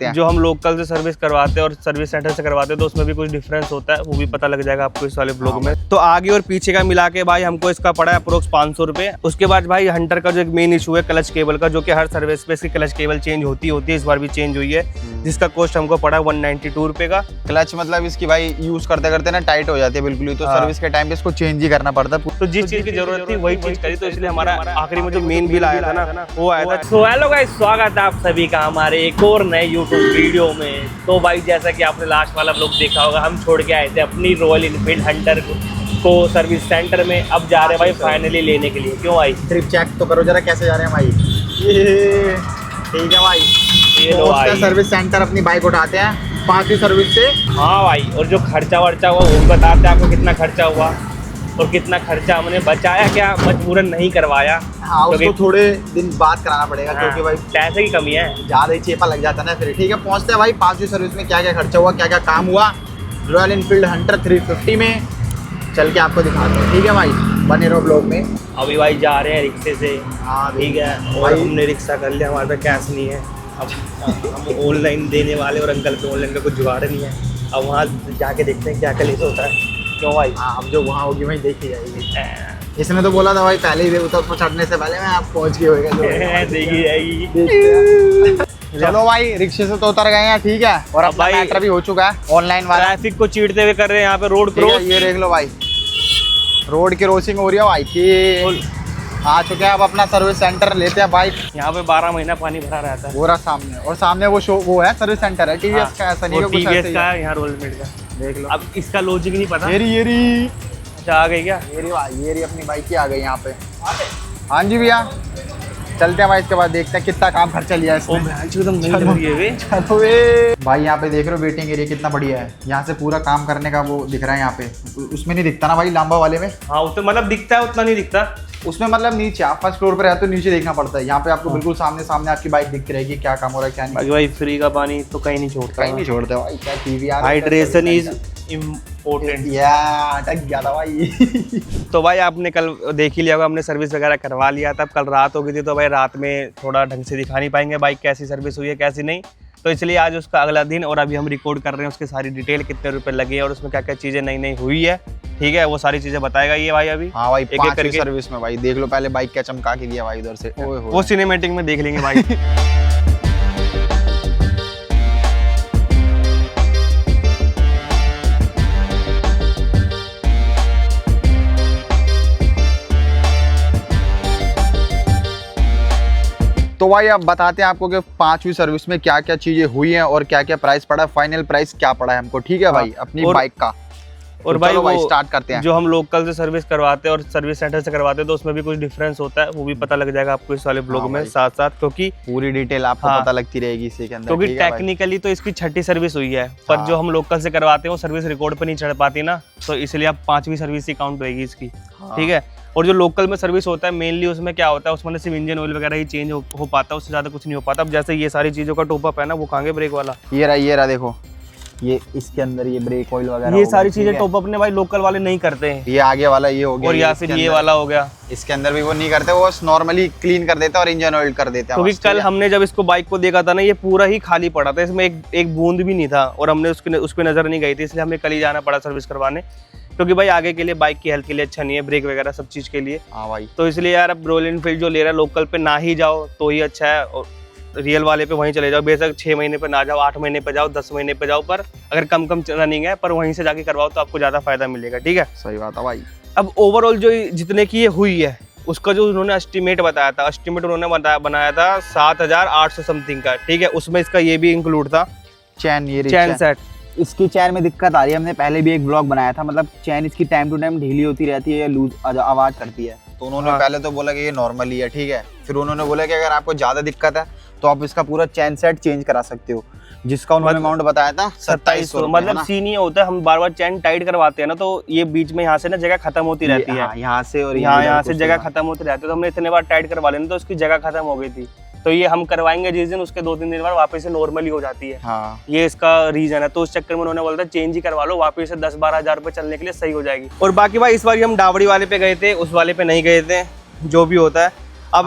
सकते हैं। जो हम लोकल से सर्विस करवाते हैं और सर्विस सेंटर से करवाते हैं तो उसमें भी कुछ डिफरेंस होता है, वो भी पता लग जाएगा आपको इस वाले ब्लॉग में। तो आगे और पीछे का मिला के भाई हमको इसका पड़ा है अप्रोक्स 500 रुपये। उसके बाद भाई हंटर का जो एक मेन इशू है क्लच केबल का, जो कि हर सर्विस पे इसकी क्लच केबल चेंज होती है, इस बार भी चेंज हुई है, जिसका कॉस्ट हमको पड़ा है 192 रुपये का। क्लच मतलब इसकी भाई यूज करते करते ना टाइट हो जाती है बिल्कुल ही, तो सर्विस के टाइम पे इसको चेंज ही करना पड़ता है। तो जिस चीज की जरूरत थी वही चीज करी, तो इसलिए हमारा आखिरी में जो मेन बिल आया था ना वो आया था। तो हेलो गाइस, स्वागत है आप सभी का हमारे एक और नए यूट्यूब वीडियो में। तो भाई जैसा कि आपने लास्ट वाला ब्लॉग देखा होगा, हम छोड़ के आए थे अपनी रॉयल एनफील्ड हंटर को सर्विस सेंटर में। अब जा रहे हैं भाई फाइनली लेने के लिए। क्यों भाई? ट्रिप चेक तो करो जरा कैसे जा रहे हैं भाई। ये ठीक है भाई, ये लो भाई सर्विस सेंटर अपनी बाइक उठाते हैं 5वीं सर्विस से। हाँ भाई, और जो खर्चा वर्चा हुआ वो बताते हैं आपको कितना खर्चा हुआ और कितना खर्चा हमने बचाया, क्या मजबूरन नहीं करवाया। हाँ, उसको थोड़े दिन बाद कराना पड़ेगा क्योंकि भाई पैसे की कमी है, ज़्यादा ही चेपा लग जाता है ना फिर। ठीक है, पहुँचते हैं भाई 5वीं सर्विस में, क्या क्या खर्चा हुआ, क्या क्या काम हुआ रॉयल एनफील्ड हंटर 350 में, चल के आपको दिखाते हैं। ठीक है भाई, बने रहो ब्लॉग में। अभी भाई जा रहे हैं रिक्शे से। हाँ ठीक है, और हमने रिक्शा कर लिया, हमारे पे कैश नहीं है। अब हम ऑनलाइन देने वाले और अंकल पे ऑनलाइन का कुछ जुगाड़ नहीं है। अब वहाँ जाके देखते हैं क्या कलेश होता है। क्यों भाई? हाँ, अब जो वहाँ होगी वहीं देखी जाएगी। इसने तो बोला था भाई पहले ही उतर चढ़ने से पहले मैं आप पहुँच गए होगा देखी जाएगी। चलो भाई, रिक्शे से तो उतर गए हैं। ठीक है, और अब भाई मैटर भी हो चुका है ऑनलाइन वाला। ट्रैफिक को चीरते हुए कर रहे हैं यहाँ पे रोड क्रॉस। ये देख लो भाई, रोड की क्रॉसिंग हो रही है भाई की। आ चुके हैं, अब अपना सर्विस सेंटर लेते हैं बाइक। यहाँ पे 12 महीना पानी भरा रहता है। वो रहा सामने, और सामने वो है सर्विस सेंटर है टीवीएस का। ऐसा नहीं है टीवीएस का है यहाँ रोल मेड का। देख लो, अब इसका लॉजिक नहीं पता। ये अच्छा आ गई क्या? ये भाई अपनी बाइक ही आ गई यहाँ पे। हाँ जी भैया, चलते हैं भाई, इसके बाद देखते हैं कितना काम खर्चा लिया है इसने। चलो भाई, यहाँ पे देख रहे हो वेटिंग एरिया कितना बढ़िया है। यहाँ से पूरा काम करने का वो दिख रहा है। यहाँ पे उसमें नहीं दिखता ना भाई, लांबा वाले में। हाँ, उसमें मतलब दिखता है, उतना नहीं दिखता उसमें। मतलब नीचे आप फर्स्ट फ्लोर पर रहते हो, नीचे देखना पड़ता है। यहाँ पे आपको बिल्कुल सामने आपकी बाइक दिखती रहेगी, क्या काम हो रहा है क्या नहीं। भाई फ्री का पानी तो कहीं नहीं छोड़ता, कहीं नहीं छोड़ते भाई। क्या टीवी, हाइड्रेशन इज इम्पोर्टेंट। अटक गया था भाई। तो भाई आपने कल देख ही लिया होगा, हमने सर्विस वगैरह करवा लिया था। कल रात हो गई थी, तो भाई रात में थोड़ा ढंग से दिखा नहीं पाएंगे बाइक कैसी सर्विस हुई है कैसी नहीं, तो इसलिए आज उसका अगला दिन और अभी हम रिकॉर्ड कर रहे हैं उसकी सारी डिटेल, कितने रुपए लगे और उसमें क्या क्या चीज़ें नई नई हुई है। ठीक है, वो सारी चीज़ें बताएगा ये भाई अभी। हाँ भाई, एक करके सर्विस में भाई देख लो पहले बाइक क्या चमका के दिया भाई उधर से। वो सिनेमैटिक में देख लेंगे भाई। तो भाई अब बताते हैं आपको कि 5वीं सर्विस में क्या क्या चीजें हुई हैं और क्या क्या प्राइस पड़ा है, फाइनल प्राइस क्या पड़ा है हमको। ठीक है भाई, अपनी बाइक का। और तो भाई स्टार्ट करते हैं। जो हम लोकल से सर्विस करवाते हैं और सर्विस सेंटर से करवाते हैं तो उसमें भी कुछ डिफरेंस होता है, वो भी पता लग जाएगा आपको इस वाले ब्लॉग में साथ साथ, क्योंकि पूरी डिटेल आपको पता लगती रहेगी इसी के अंदर। क्योंकि टेक्निकली तो इसकी 6ठी सर्विस हुई है, पर जो हम लोकल से करवाते हैं वो सर्विस रिकॉर्ड पे नहीं चढ़ पाती ना, तो इसलिए अब 5वीं सर्विस ही काउंट होगी इसकी। ठीक है, और जो लोकल में सर्विस होता है मेनली उसमें क्या होता है, उसमें सिर्फ इंजन ऑयल वगैरह ही चेंज हो पाता है, उससे ज्यादा कुछ नहीं हो पाता। अब जैसे ये सारी चीजों का टॉपअप है ना, वो कहाँ गया ब्रेक वाला, ये रहा देखो, ये इसके अंदर ये ब्रेक ऑयल वगैरह, ये सारी चीजें टॉप अपने भाई लोकल वाले नहीं करते हैं। ये आगे वाला ये हो गया, और या फिर ये वाला हो गया, इसके अंदर भी वो नहीं करते, वो नॉर्मली क्लीन कर देते हैं और इंजन ऑयल कर देते हैं। क्योंकि कल हमने जब इसको बाइक को देखा था ना, ये पूरा ही खाली पड़ा था, इसमें एक बूंद भी नहीं था, और हमने उस पर नजर नहीं गई थी, इसलिए हमें कल ही जाना पड़ा सर्विस करवाने, क्योंकि भाई आगे के लिए बाइक की हेल्थ के लिए अच्छा नहीं है, ब्रेक वगैरह सब चीज के लिए। हाँ भाई, तो इसलिए यार अब रॉयल एनफील्ड जो ले रहा है लोकल पे ना ही जाओ तो ही अच्छा है, और रियल वाले पे वहीं चले जाओ। बेशक 6 महीने पे ना जाओ, 8 महीने पे जाओ, 10 महीने पे जाओ, पर अगर कम रनिंग है पर वहीं से जाके करवाओ तो आपको ज्यादा फायदा मिलेगा। ठीक है, सही बात है भाई। अब ओवरऑल जो जितने की ये हुई है उसका जो उन्होंने एस्टिमेट बताया था, उन्होंने बनाया था 7,800 समथिंग का। ठीक है, उसमें इसका ये भी इंक्लूड था चैन सेट। इसकी चैन में दिक्कत आ रही है, हमने पहले भी एक ब्लॉग बनाया था, मतलब चैन इसकी टाइम टू टाइम ढीली होती रहती है या लूज आवाज करती है। तो उन्होंने पहले तो बोला कि ये नॉर्मल ही है। ठीक है, फिर उन्होंने बोला कि अगर आपको ज्यादा दिक्कत है तो आप इसका पूरा चैन सेट चेंज करा सकते हो, जिसका उन्होंने अमाउंट बताया था 2700। मतलब सीन ये होता है, हम बार बार चैन टाइट करवाते हैं ना, तो ये बीच में यहाँ से ना जगह खत्म होती रहती है, यहाँ से और यहाँ से जगह खत्म होती रहती है। तो हमने इतने बार टाइट करवा लेना तो उसकी जगह खत्म हो गई थी, तो ये हम करवाएंगे जिस दिन, उसके 2-3 दिन बाद वापस से नॉर्मली हो जाती है। हाँ, ये इसका रीजन है। तो उस चक्कर में उन्होंने बोला था चेंज ही करवा लो, वापस से 10-12 हज़ार रुपये चलने के लिए सही हो जाएगी। और बाकी भाई इस बार हम डावड़ी वाले पे गए थे, उस वाले पे नहीं गए थे, जो भी होता है। अब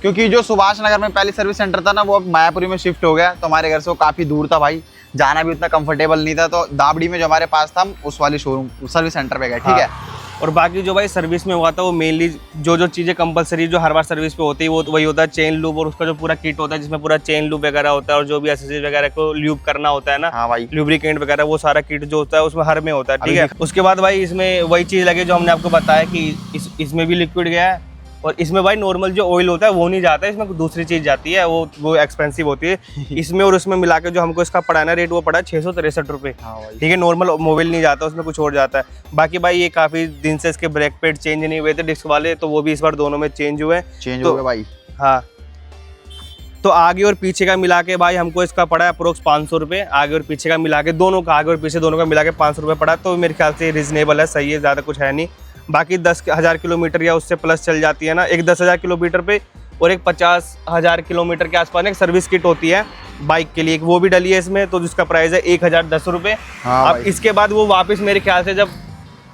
क्योंकि जो सुभाष नगर में पहले सर्विस सेंटर था ना, वो अब मायापुरी में शिफ्ट हो गया, तो हमारे घर से वो काफी दूर था भाई, जाना भी उतना कंफर्टेबल नहीं था, तो दाबड़ी में जो हमारे पास था हम उस वाले शोरूम सर्विस सेंटर पे गए। ठीक है। और बाकी जो भाई सर्विस में हुआ था वो मेनली जो चीज़ें कंपलसरी जो हर बार सर्विस पे होती है वो वही होता है, चेन लूप और उसका जो पूरा किट होता है जिसमें पूरा चेन लूप वगैरह होता है और जो भी एसेसरीज वगैरह को लूप करना होता है ना, हाँ भाई, लुब्रिकेंट वगैरह, वो सारा किट जो होता है उसमें हर में होता है। ठीक है। उसके बाद भाई इसमें वही चीज़ लगे जो हमने आपको बताया कि इसमें भी लिक्विड गया है, और इसमें भाई नॉर्मल जो ऑयल होता है वो नहीं जाता है, इसमें दूसरी चीज़ जाती है, वो एक्सपेंसिव होती है। इसमें और उसमें मिला के जो हमको इसका पड़ा ना रेट, वो पड़ा 663 रुपये। ठीक है। नॉर्मल मोबाइल नहीं जाता, उसमें कुछ और जाता है। बाकी भाई ये काफ़ी दिन से इसके ब्रेक पैड चेंज नहीं हुए थे डिस्क वाले, तो वो भी इस बार दोनों में चेंज हुए भाई। हाँ, तो आगे और पीछे का मिला के भाई हमको इसका पड़ा है अप्रोक्स 500 रुपये। आगे और पीछे का मिला के, दोनों का आगे और पीछे दोनों का मिला के 500 रुपये पड़ा, तो मेरे ख्याल से रीजनेबल है, सही है, ज़्यादा कुछ है नहीं। बाकी 10,000 किलोमीटर या उससे प्लस चल जाती है ना, एक 10,000 किलोमीटर पे और एक 50,000 किलोमीटर के आसपास एक सर्विस किट होती है बाइक के लिए, वो भी डली है इसमें, तो जिसका प्राइस है 1,010 रुपये। अब इसके बाद वो वापस मेरे ख्याल से जब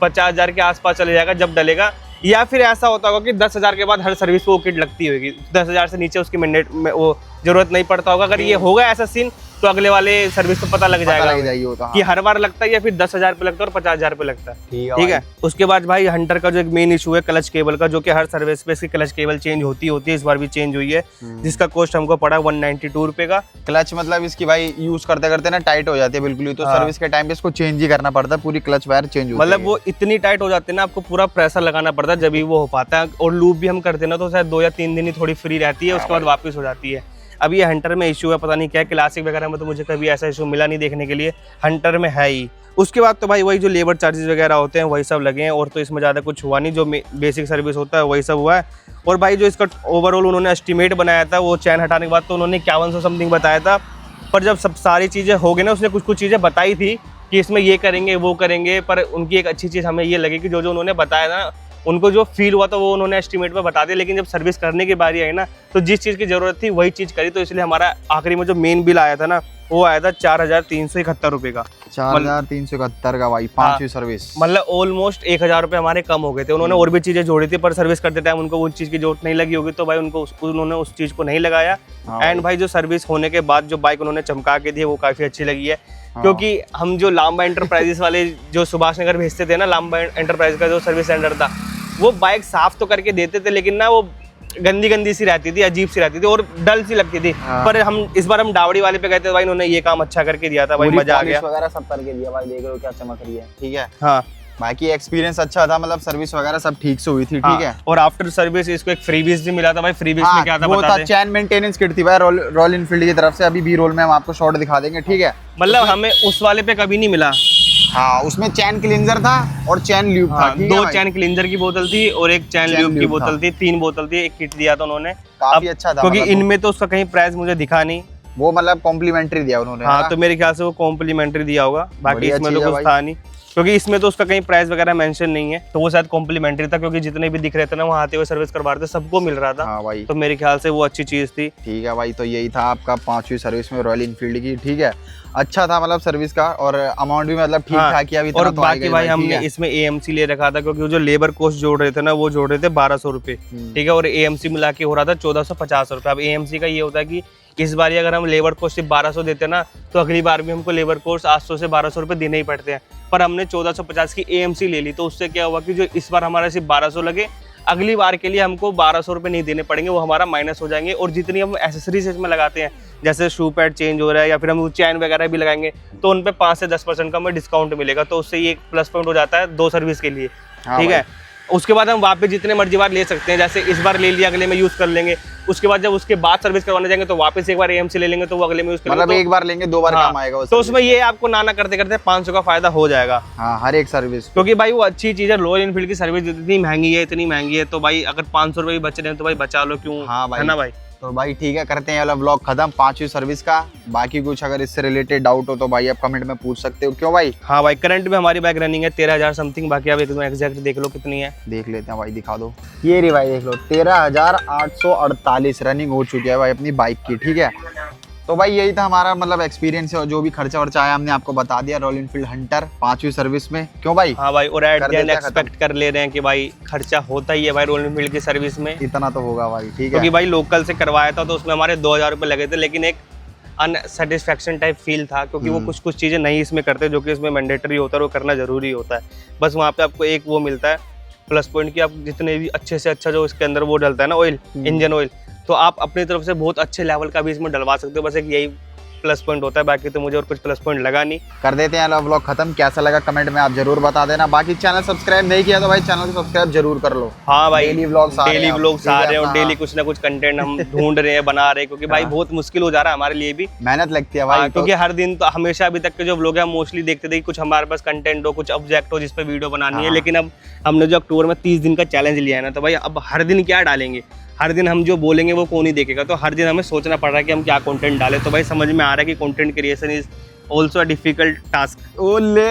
50,000 के आसपास चले जाएगा जब डलेगा, या फिर ऐसा होता होगा कि 10,000 के बाद हर सर्विस को वो किट लगती होगी, 10,000 से नीचे उसकी मैंडेट में वो जरूरत नहीं पड़ता होगा। अगर ये होगा ऐसा सीन तो अगले वाले सर्विस को पता लग जाएगा कि हर बार लगता है या फिर 10,000 पे लगता है और 50,000 पे लगता है। ठीक है। उसके बाद भाई हंटर का जो एक मेन इशू है क्लच केबल का, जो कि हर सर्विस पे इसकी क्लच केबल चेंज होती है, इस बार भी चेंज हुई है, जिसका कॉस्ट हमको पड़ा 192 रुपए का। क्लच मतलब इसकी भाई यूज करते करते ना टाइट हो जाती है बिल्कुल ही, तो सर्विस के टाइम पे इसको चेंज ही करना पड़ता है, पूरी क्लच वायर चेंज होती है। मतलब वो इतनी टाइट हो जाती है ना, आपको पूरा प्रेशर लगाना पड़ता है जब भी वो हो पाता है, और लूप भी हम करते ना तो शायद 2 या 3 दिन ही थोड़ी फ्री रहती है, उसके बाद वापस हो जाती है। अब ये हंटर में इशू है, पता नहीं क्या, क्लासिक वगैरह में तो मुझे कभी ऐसा इशू मिला नहीं देखने के लिए, हंटर में है ही। उसके बाद तो भाई वही जो लेबर चार्जेस वगैरह होते हैं वही सब लगे हैं, और तो इसमें ज़्यादा कुछ हुआ नहीं, जो बेसिक सर्विस होता है वही सब हुआ है। और भाई जो इसका ओवरऑल उन्होंने एस्टिमेट बनाया था वो चैन हटाने के बाद, तो उन्होंने 5100 समथिंग बताया था, पर जब सब सारी चीज़ें हो गई ना, उसने कुछ चीज़ें बताई थी कि इसमें ये करेंगे वो करेंगे, पर उनकी एक अच्छी चीज़ हमें ये लगी कि जो उन्होंने बताया ना, उनको जो फील हुआ था वो उन्होंने एस्टिमेट में बता दिया, लेकिन जब सर्विस करने की बारी आई ना, तो जिस चीज़ की ज़रूरत थी वही चीज़ करी, तो इसलिए हमारा आखिरी में जो मेन बिल आया था ना, वो आया था 4,371 रुपये का। 4,371 का भाई, 5वीं सर्विस, मतलब ऑलमोस्ट 1,000 रुपये हमारे कम हो गए थे। उन्होंने और भी चीज़ें जोड़ी थी, पर सर्विस करते टाइम उनको उस चीज़ की जरूरत नहीं लगी होगी, तो भाई उन्होंने उस चीज़ को नहीं लगाया। एंड भाई जो सर्विस होने के बाद जो बाइक उन्होंने चमका के दी वो काफ़ी अच्छी लगी है, क्योंकि हम जो लांबा एंटरप्राइजेस वाले जो सुभाष नगर भेजते थे ना, लांबा एंटरप्राइज का जो सर्विस सेंटर था, वो बाइक साफ तो करके देते थे, लेकिन ना वो गंदी सी रहती थी, अजीब सी रहती थी और डल सी लगती थी। पर इस बार हम डावड़ी वाले पे गए थे भाई, उन्होंने ये काम अच्छा करके दिया था भाई, मजा आ गया वगैरह सब करके दिया भाई, देख रहे हो क्या चमक रही है। ठीक है। हाँ, बाकी एक्सपीरियंस अच्छा था, मतलब सर्विस वगैरह सब ठीक से हुई थी। ठीक है। और आफ्टर सर्विस इसको एक फ्रीबीज भी मिला था भाई। फ्रीबीज में क्या था बता दे? चैन मेंटेनेंस किट थी भाई रॉयल एनफील्ड की तरफ से, अभी बी रोल में हम आपको शॉट दिखा देंगे। ठीक है। मतलब हमें उस वाले पे कभी नहीं मिला। हाँ, उसमें चैन क्लींजर था और चैन ल्यूब था। 2 चैन क्लींजर की बोतल थी और एक चैन ल्यूब की बोतल थी, 3 बोतल थी, एक किट दिया था उन्होंने, काफी अच्छा था। क्योंकि इनमें तो उसका कहीं प्राइस मुझे दिखा नहीं, वो मतलब कॉम्प्लीमेंट्री दिया उन्होंने। हाँ, तो मेरे ख्याल से वो कॉम्प्लीमेंट्री दिया होगा, बाकी इसमें तो कुछ था नहीं, क्योंकि इसमें तो उसका कहीं प्राइस वगैरह मेंशन नहीं है, तो वो शायद कॉम्प्लीमेंट्री था, क्योंकि जितने भी दिख रहे थे ना वहाँ आते हुए सर्विस करवा रहे थे, सबको मिल रहा था। हाँ भाई, तो मेरे ख्याल से वो अच्छी चीज थी। ठीक है भाई, तो यही था आपका 5वीं सर्विस में रॉयल एनफील्ड की। ठीक है, अच्छा था मतलब सर्विस का, और अमाउंट भी मतलब ठीक ठाक ही अभी। और बाकी भाई हमने इसमें AMC ले रखा था, क्योंकि जो लेबर कॉस्ट जोड़ रहे थे ना, वो जोड़ रहे थे 1,200 रुपये। ठीक है। और AMC मिला के हो रहा था 1,450 रुपये। अब AMC का ये होता है कि इस बार अगर हम लेबर कोस्ट सिर्फ 1200 देते ना, तो अगली बार भी हमको लेबर कोस्ट 800 से 1200 रुपये देने ही पड़ते हैं, पर हमने 1450 की AMC ले ली, तो उससे क्या हुआ कि जो इस बार हमारा सिर्फ 1200 लगे, अगली बार के लिए हमको 1200 रुपये नहीं देने पड़ेंगे, वो हमारा माइनस हो जाएंगे। और जितनी हम एसेसरीज इसमें लगाते हैं, जैसे शू पैड चेंज हो रहा है या फिर हम चैन वगैरह भी लगाएंगे, तो उन पे 5 से 10% का हमें डिस्काउंट मिलेगा, तो उससे ये एक प्लस पॉइंट हो जाता है 2 सर्विस के लिए। ठीक है। उसके बाद हम वापस जितने मर्जी बार ले सकते हैं, जैसे इस बार ले लिया अगले में यूज कर लेंगे, उसके बाद जब उसके बाद सर्विस करवाने जाएंगे तो वापस एक बार AMC ले लेंगे, तो वो अगले में यूज करेंगे, मतलब एक बार लेंगे 2 बार काम आएगा। तो उसमें ये आपको नाना करते करते 500 का फायदा हो जाएगा। हाँ, हर एक सर्विस, क्योंकि भाई वो अच्छी चीज है। रॉयल एनफील्ड की सर्विस इतनी महंगी है, तो भाई अगर 500 रुपये बच रहे हैं तो भाई बचा लो, क्यों? हाँ भाई, है ना भाई। तो भाई ठीक है, करते हैं वाला व्लॉग खत्म 5वीं सर्विस का। बाकी कुछ अगर इससे रिलेटेड डाउट हो तो भाई आप कमेंट में पूछ सकते हो। क्यों भाई? हाँ भाई, करंट में हमारी बाइक रनिंग है 13,000 समथिंग, बाकी आप एकदम एग्जैक्ट देख लो कितनी है। देख लेते हैं भाई, दिखा दो। ये रही भाई, देख लो 13,848 रनिंग हो चुकी है भाई अपनी बाइक की। ठीक है, तो भाई यही था हमारा मतलब एक्सपीरियंस है, और जो भी खर्चा वर्चा आया हमने आपको बता दिया। रॉयल एनफील्ड हंटर 5वीं सर्विस में, क्यों भाई? हाँ भाई, और एट कर द एंड देते हैं एक्सपेक्ट कर ले रहे हैं कि भाई खर्चा होता ही है भाई रॉयल एनफील्ड की सर्विस में। इतना तो होगा भाई, ठीक है। क्योंकि भाई लोकल से करवाया था तो उसमें हमारे 2000 रुपये लगे थे, लेकिन एक अनसेटिस्फैक्शन टाइप फील था, क्योंकि वो कुछ चीज़ें नहीं इसमें करते जो कि इसमें मैंडेटरी होता है, वो करना जरूरी होता है। बस वहाँ पे आपको एक वो मिलता है प्लस पॉइंट कि आप जितने भी अच्छे से अच्छा जो इसके अंदर वो डलता है ना ऑयल, इंजन ऑयल, तो आप अपनी तरफ से बहुत अच्छे लेवल का भी इसमें डलवा सकते हो। बस एक यही प्लस पॉइंट होता है, बाकी तो मुझे और कुछ प्लस पॉइंट लगा नहीं। कर देते हैं व्लॉग खत्म। कैसा लगा कमेंट में आप जरूर बता देना। बाकी चैनल सब्सक्राइब नहीं किया तो भाई चैनल को सब्सक्राइब जरूर कर लो। हाँ भाई, डेली व्लॉग्स आ रहे हैं और डेली कुछ ना कुछ कंटेंट हम ढूंढ रहे हैं, बना रहे हैं, क्योंकि भाई बहुत मुश्किल हो जा रहा है हमारे लिए भी, मेहनत लगती है भाई। क्योंकि हर दिन तो हमेशा अभी तक के जो व्लॉग है हम मोस्टली देखते थे कि कुछ हमारे पास कंटेंट हो, कुछ ऑब्जेक्ट हो जिस पे वीडियो बनानी है, लेकिन अब हमने जो अक्टूबर में 30 दिन का चैलेंज लिया है ना, तो भाई अब हर दिन क्या डालेंगे, हर दिन हम जो बोलेंगे वो कौन ही देखेगा, तो हर दिन हमें सोचना पड़ रहा है कि हम क्या कंटेंट डालें। तो भाई समझ में आ रहा है कि content creation is also a difficult task. ओले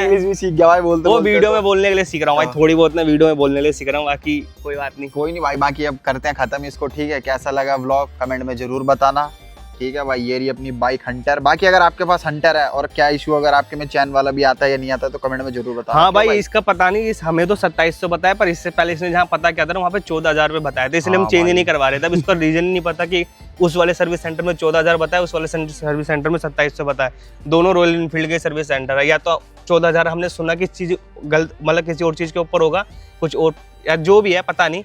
इंग्लिश भी सीख गया भाई, बोलते वो वीडियो में बोलने के लिए सीख रहा हूँ भाई, थोड़ी बहुत ना वीडियो में बोलने के लिए सीख रहा हूँ, बाकी कोई बात नहीं। कोई नहीं भाई, बाकी अब करते हैं खत्म इसको, ठीक है। कैसा लगा व्लॉग कमेंट में जरूर बताना, ठीक है भाई। ये रही अपनी बाइक हंटर। बाकी अगर आपके पास हंटर है और क्या इशू, अगर आपके में चैन वाला भी आता है या नहीं आता है तो कमेंट में जरूर बताना। हाँ भाई, इसका पता नहीं, हमें तो 2700 बताया, पर इससे पहले इसने जहाँ पता किया था ना वहाँ पे 14,000 रुपये बताए थे, इसलिए हम चेंज नहीं करवा रहे थे। अब इसका रीजन नहीं पता कि उस वाले सर्विस सेंटर में 14,000 बताया, उस वाले सर्विस सेंटर में 2700 बताया। दोनों रॉयल एनफील्ड के सर्विस सेंटर है, या तो 14,000 हमने सुना कि चीज गलत, मतलब किसी और चीज के ऊपर होगा, कुछ और या जो भी है पता नहीं।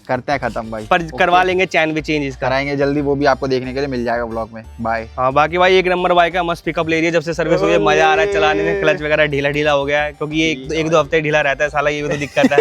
करते हैं खत्म भाई, पर करवा लेंगे चैन भी चेंज इसका, कराएंगे जल्दी, वो भी आपको देखने के लिए मिल जाएगा व्लॉग में। बाय। हाँ बाकी भाई एक नंबर बाइक है, मस्त पिकअप ले रही है, जब से सर्विस हुई है मजा आ रहा है चलाने में। क्लच वगैरह ढीला ढीला हो गया है, क्योंकि ये एक दो हफ्ते ढीला रहता है साला, ये भी तो दिक्कत है।